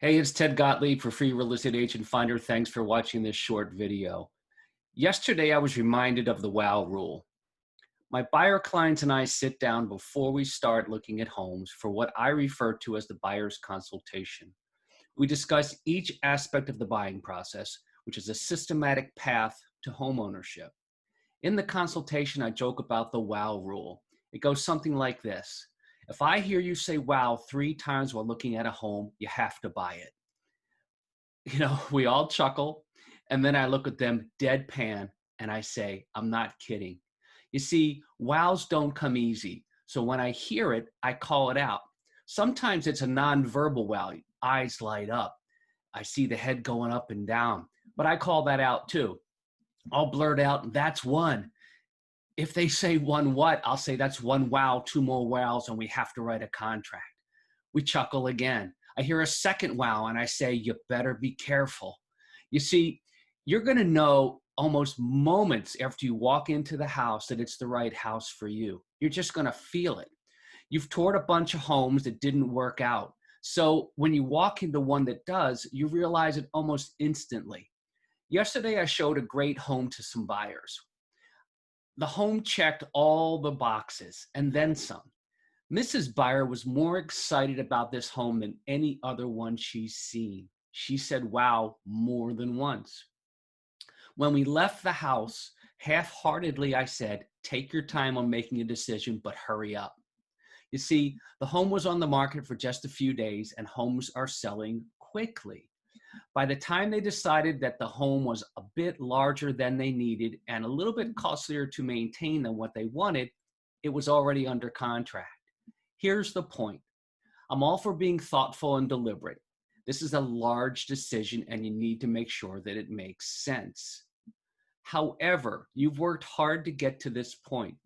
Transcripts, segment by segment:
Hey, it's Ted Gottlieb for Free Real Estate Agent Finder. Thanks for watching this short video. Yesterday, I was reminded of the WOW rule. My buyer clients and I sit down before we start looking at homes for what I refer to as the buyer's consultation. We discuss each aspect of the buying process, which is a systematic path to homeownership. In the consultation, I joke about the WOW rule. It goes something like this. If I hear you say wow 3 times while looking at a home, you have to buy it. We all chuckle. And then I look at them deadpan and I say, I'm not kidding. You see, wows don't come easy. So when I hear it, I call it out. Sometimes it's a nonverbal wow. Eyes light up. I see the head going up and down, but I call that out too. I'll blurt out, that's one. If they say one what, I'll say that's one wow, 2 more wows, and we have to write a contract. We chuckle again. I hear a second wow and I say, you better be careful. You see, you're going to know almost moments after you walk into the house that it's the right house for you. You're just going to feel it. You've toured a bunch of homes that didn't work out. So when you walk into one that does, you realize it almost instantly. Yesterday, I showed a great home to some buyers. The home checked all the boxes and then some. Mrs. Buyer was more excited about this home than any other one she's seen. She said, wow, more than once. When we left the house, half-heartedly, I said, take your time on making a decision, but hurry up. You see, the home was on the market for just a few days and homes are selling quickly. By the time they decided that the home was a bit larger than they needed and a little bit costlier to maintain than what they wanted, it was already under contract. Here's the point. I'm all for being thoughtful and deliberate. This is a large decision and you need to make sure that it makes sense. However, you've worked hard to get to this point.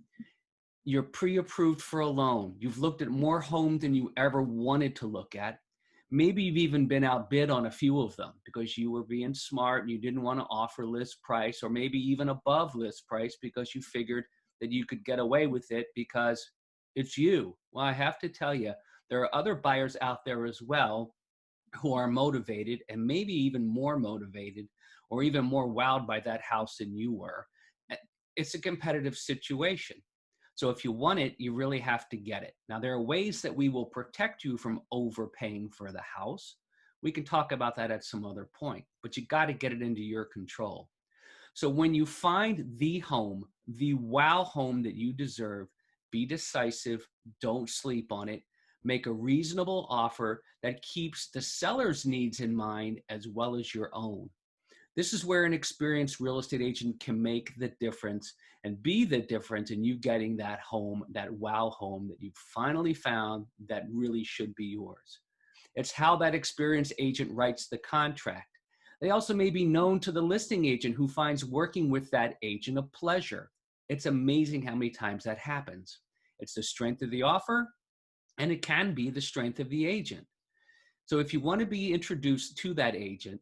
You're pre-approved for a loan. You've looked at more homes than you ever wanted to look at. Maybe you've even been outbid on a few of them because you were being smart and you didn't want to offer list price, or maybe even above list price because you figured that you could get away with it because it's you. Well, I have to tell you, there are other buyers out there as well who are motivated and maybe even more motivated or even more wowed by that house than you were. It's a competitive situation. So if you want it, you really have to get it. Now, there are ways that we will protect you from overpaying for the house. We can talk about that at some other point, but you got to get it into your control. So when you find the home, the wow home that you deserve, be decisive, don't sleep on it, make a reasonable offer that keeps the seller's needs in mind as well as your own. This is where an experienced real estate agent can make the difference and be the difference in you getting that home, that wow home that you finally found that really should be yours. It's how that experienced agent writes the contract. They also may be known to the listing agent who finds working with that agent a pleasure. It's amazing how many times that happens. It's the strength of the offer, and it can be the strength of the agent. So if you want to be introduced to that agent,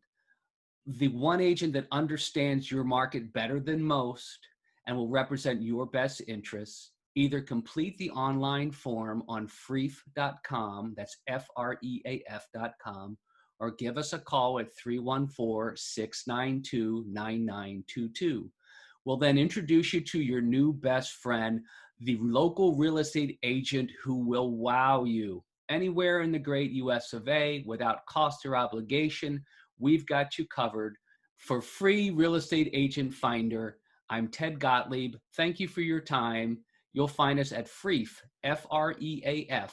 the one agent that understands your market better than most and will represent your best interests, either complete the online form on freef.com, that's freaf.com, or give us a call at 314-692-9922. We'll then introduce you to your new best friend, the local real estate agent who will wow you. Anywhere in the great US of A, without cost or obligation, we've got you covered. For Free Real Estate Agent Finder, I'm Ted Gottlieb. Thank you for your time. You'll find us at freef, freaf.com.